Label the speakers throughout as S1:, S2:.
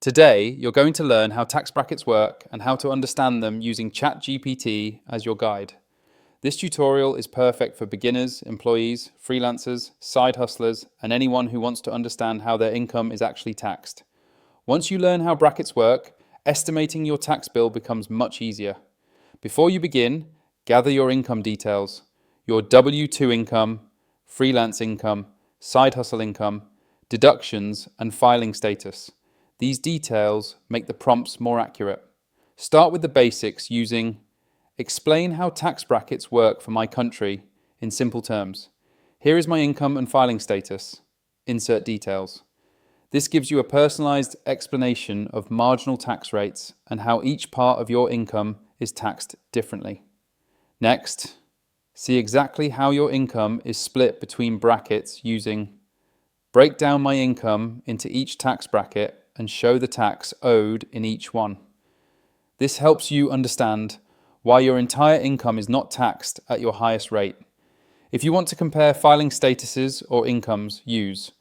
S1: Today, you're going to learn how tax brackets work and how to understand them using ChatGPT as your guide. This tutorial is perfect for beginners, employees, freelancers, side hustlers, and anyone who wants to understand how their income is actually taxed. Once you learn how brackets work, estimating your tax bill becomes much easier. Before you begin, gather your income details, your W-2 income, freelance income, side hustle income, deductions, and filing status. These details make the prompts more accurate. Start with the basics using explain how tax brackets work for my country in simple terms. Here is my income and filing status. Insert details. This gives you a personalized explanation of marginal tax rates and how each part of your income is taxed differently. Next, see exactly how your income is split between brackets using break down my income into each tax bracket and show the tax owed in each one. This helps you understand why your entire income is not taxed at your highest rate. If you want to compare filing statuses or incomes, use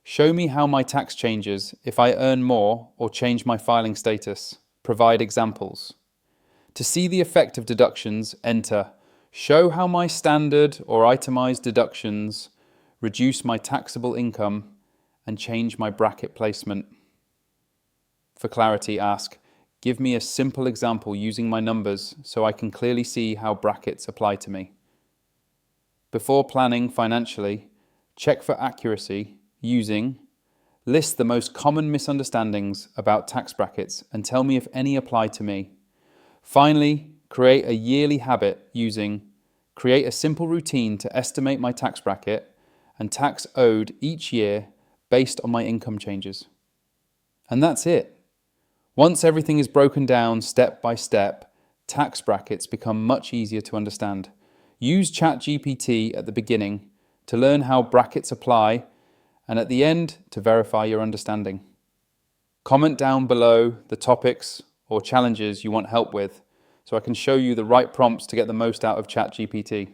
S1: show me how my tax changes if I earn more or change my filing status. Provide examples. To see the effect of deductions, enter show how my standard or itemized deductions reduce my taxable income and change my bracket placement. For clarity, ask, give me a simple example using my numbers so I can clearly see how brackets apply to me. Before planning financially, check for accuracy using list the most common misunderstandings about tax brackets and tell me if any apply to me. Finally, create a yearly habit using create a simple routine to estimate my tax bracket and tax owed each year based on my income changes. And that's it. Once everything is broken down step by step, tax brackets become much easier to understand. Use ChatGPT at the beginning to learn how brackets apply and at the end to verify your understanding. Comment down below the topics or challenges you want help with so I can show you the right prompts to get the most out of ChatGPT.